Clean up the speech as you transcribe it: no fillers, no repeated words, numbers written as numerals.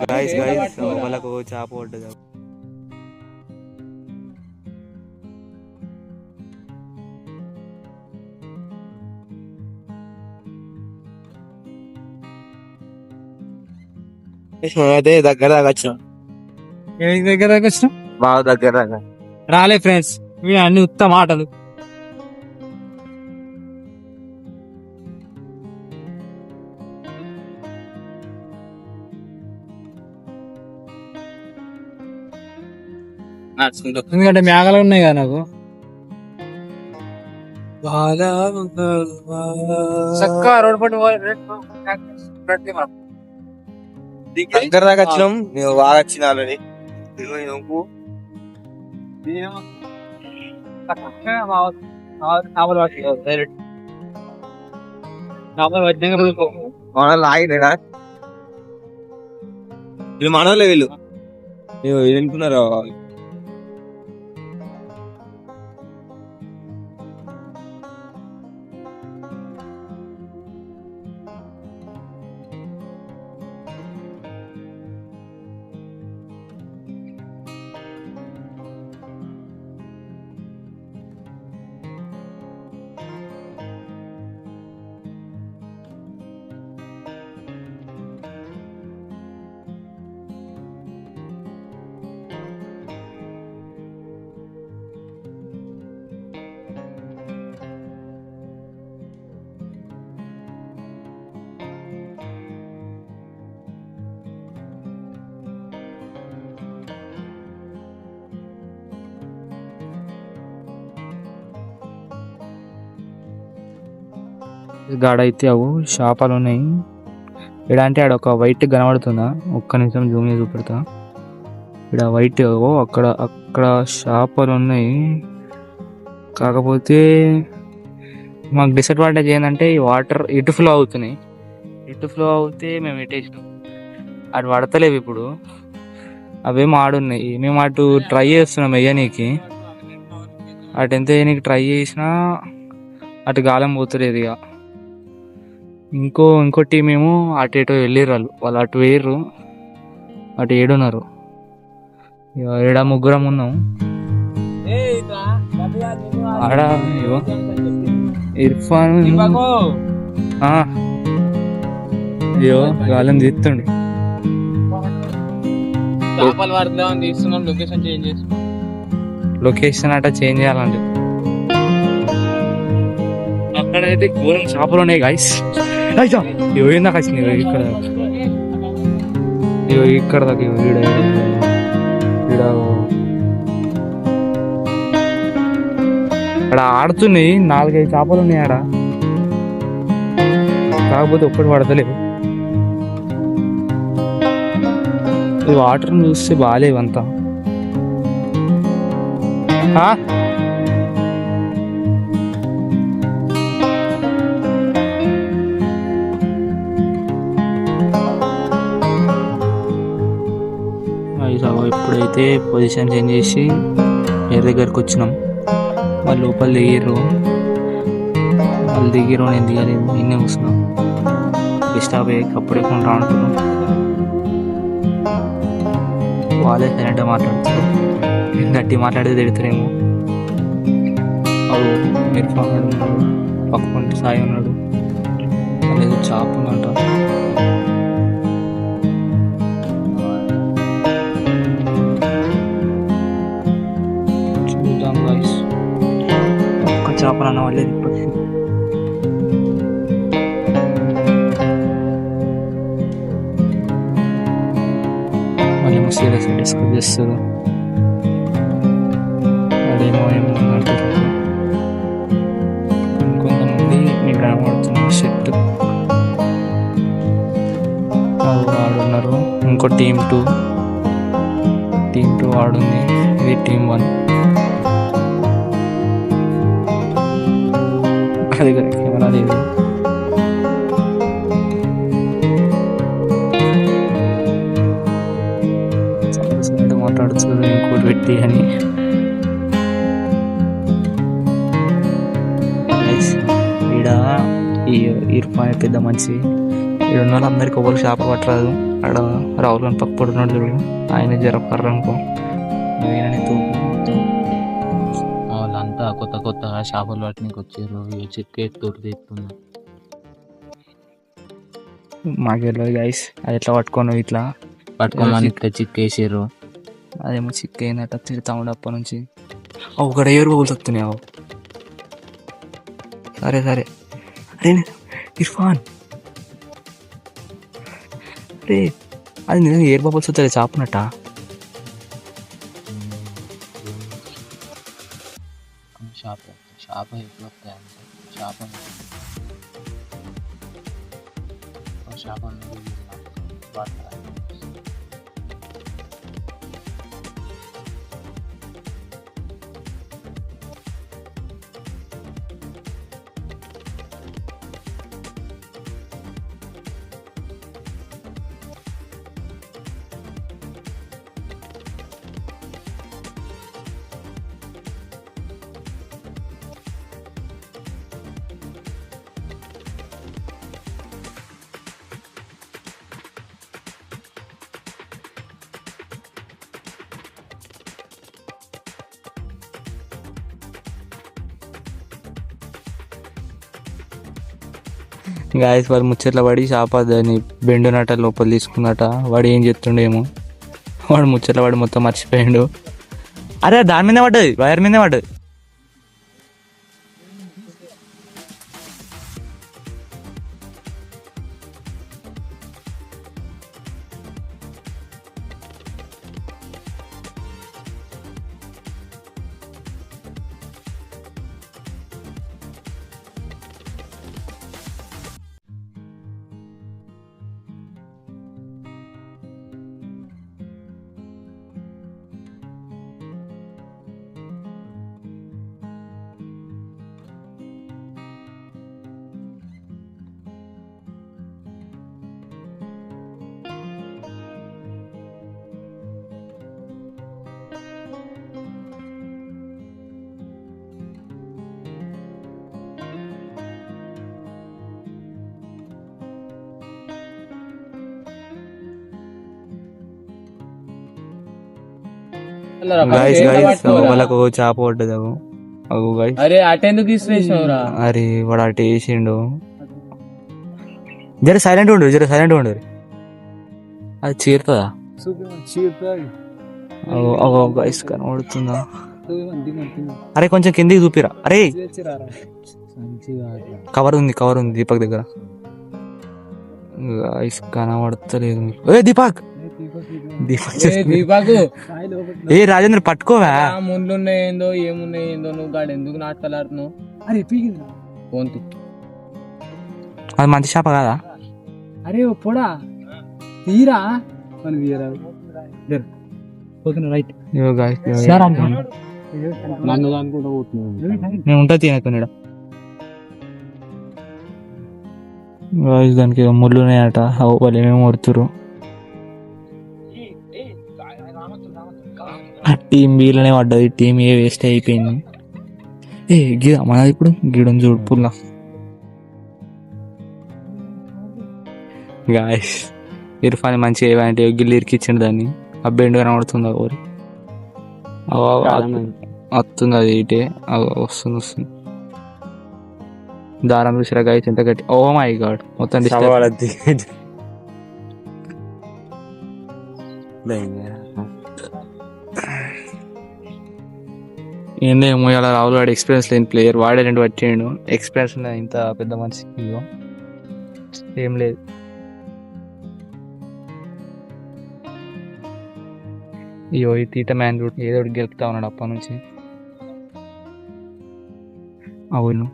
Guys guys వాళ్ళకు చేప పడ్డది. అయితే దగ్గర దాకా వచ్చినాం. దగ్గర దాకా వచ్చినాం, బాగా దగ్గర దాకా రాలే ఫ్రెండ్స్. ఇవి అన్ని ఉత్త మాటలు. ఎందుకంటే మేఘాలు ఉన్నాయి కదా నాకు. చక్కగా రోడ్ పట్టు దగ్గర దాకా వచ్చినాం. నేను బాగా వచ్చిన ఆల్రెడీ. వీళ్ళు మనోళ్ళే, వీళ్ళు వింటున్నారు. గాడైతే అవు చేపలు ఉన్నాయి. ఇక్కడ అంటే ఆడ ఒక వైట్ కనబడుతుందా? ఒక్క నిమిషం జూమ్ చేసి చూపెడతా. ఇక్కడ వైట్ అక్కడ అక్కడ చేపలు ఉన్నాయి. కాకపోతే మాకు డిసడ్వాంటేజ్ ఏంటంటే ఈ వాటర్ ఇటు ఫ్లో అవుతున్నాయి. ఇటు ఫ్లో అవుతే మేము ఇటేసినాం, అటు పడతలేవు. ఇప్పుడు అవేమో ఆడున్నాయి. మేము అటు ట్రై చేస్తున్నాం వెయ్యనీకి. అటు ఎంత వేయనీకి ట్రై చేసినా అటు గాలం పోతలేదు. ఇక ఇంకో టీం ఏమో అటు ఇటు వెళ్ళిర్రు. వాళ్ళు అటు వేయర్రు, అటు ఏడున్నారు. ఏడ ముగ్గురం ఉన్నాం. ఆడ ఇర్ఫాన్ అయ్యో గాలం తీస్తుండు. లొకేషన్ అట చేంజ్ చేయాలండి. అక్కడైతే ఘోరం చేపలు ఉన్నాయి గాయస్. ఇందాక వచ్చినాయి ఇక్కడ ఇక్కడ దాకా అక్కడ ఆడుతున్నాయి. 4-5 చేపలు ఉన్నాయి ఆడ, కాకపోతే ఒక్కటి పడతలేవు. ఈ వాటర్ చూస్తే బాగాలేవంతా. ఇప్పుడైతే పొజిషన్ చేంజ్ చేసి ఎయిర్ దగ్గరకు వచ్చినాం. వాళ్ళు లోపల దిగిర్రు, వాళ్ళు దిగిర్రు, నేను దిగలేదు. నిన్నే కూర్చున్నాం. డిస్టర్బ్ అయ్యి కప్పుడే కొంటా అంటున్నాం. వాళ్ళే సైలెంట్గా మాట్లాడుతారు. గట్టి మాట్లాడితే తిడతారేమో. అవు ఇర్ఫాన్ ఉన్నాడు, పక్కన సాయి ఉన్నాడు, లేదు చాప్ ఉందంట. చూద్దాం గాయస్. ఒక్క చేపలు అన్న వాళ్ళేది ఇప్పటికీ. మళ్ళీ సీరియస్ డిస్కస్ చేస్తారు. అదేమో ఏమో అంటారు. ఇంకొంతమంది మీకు కనబడుతున్న షర్ట్ ఆడున్నారు. ఇంకో టీమ్ 2 ఆడుంది. ఇది టీమ్ 1. అది కెమెరా లేదు. మాట్లాడుతుంది ఇంకోటి పెట్టి అని. ఈడ ఈ ఇర్ఫాన్ పెద్ద మంచి ఇక్కడ ఉన్న వాళ్ళందరికీ ఒకరు చేపలు పట్టరాదు. అక్కడ రాహుల్ అని పక్క పడుతున్నాడు చూడు, ఆయన జరపర్రు అనుకో. వాళ్ళంతా కొత్త కొత్తగా చేపలు పట్టడానికి వచ్చారు. చిక్కే తోటి తెస్తున్నారు. మాకు తెలియదు గైస్, అది ఎట్లా పట్టుకోను ఇట్లా పట్టుకోమని ఇట్లా చిక్కేసారు. అదేమో చిక్కైందట తిడతా ఉండే అప్పటి నుంచి. ఒకటి ఏరు బబుల్స్ వస్తున్నాయి. సరే సరే. అరే ఇర్ఫాన్, అరే అది నిజంగా ఎయిర్ బబుల్స్ వస్తుంది చాపనట్ట. చేప ఎప్పుడు వస్తాయంటే చేప గాయస్ వాళ్ళు ముచ్చట్ల పడి చేప దాన్ని బెండునట లోపల తీసుకున్నట. వాడు ఏం చెప్తుండేమో, వాడు ముచ్చట్ల పడి మొత్తం మర్చిపోయిండు. అరే దాని మీదే పడ్డది, వైర్ మీదే పడ్డది. గాయస్ గాయస్ వాళ్ళకు చేప పడ్డది. అరే అటెందుకు ఇసిరేసినవురా? అరే వాడు అటు వేసిండు. జర సైలెంట్ ఉండు, జర సైలెంట్ ఉండు. అది చీరుతుందా? గైస్ కనబడుతుందా? అరే కొంచెం కిందికి చూపిరా. అరే కవర్ ఉంది, కవర్ ఉంది దీపక్ దగ్గర. గైస్ కనబడతలేదు. ఏ దీపక్, దీపక్ ఏ రాజేంద్ర పట్టుకోవా? ముందున్నాయేందో ఏమున్నాయేందో నువ్వు గాడు ఎందుకు నాటకలాడుతున్నావు? అది మంచి చేప కాదా? అరే పొడా తీరా రైట్. నేను ఉంటా తినకుండా దానికి ముళ్ళు ఉన్నాయట. వాళ్ళు ఏమేమి కొడుతురు. టీం వీళ్ళనే పడ్డది, టీం ఏ వేస్ట్ అయిపోయింది. ఏ గిడ మనది ఇప్పుడు గిడం చూడు పుల్ల. గాయస్ ఇర్ఫాన్ మంచిగా ఏమంటే గిల్లు ఇరికిచ్చిండు దాన్ని. ఆ బెండు కనబడుతుంది, ఊరి వస్తుంది అది ఇటే వస్తుంది వస్తుంది. దారం చూసిరా గాయస్ ఎంత గట్టి. ఓ మై గాడ్ మొత్తం ఏందేమో ఇలా రాహుల్ వాడు ఎక్స్పీరియన్స్ లేని ప్లేయర్, వాడే రెండు పట్టిండు. ఎక్స్పీరియన్స్ ఉన్న ఇంత పెద్ద మనిషికి ఏం లేదు. అయ్యో ఈ తీట మ్యాన్ రూట్ ఏదో ఒకటి గెలుపుతా ఉన్నాడు అప్పటి నుంచి. అవును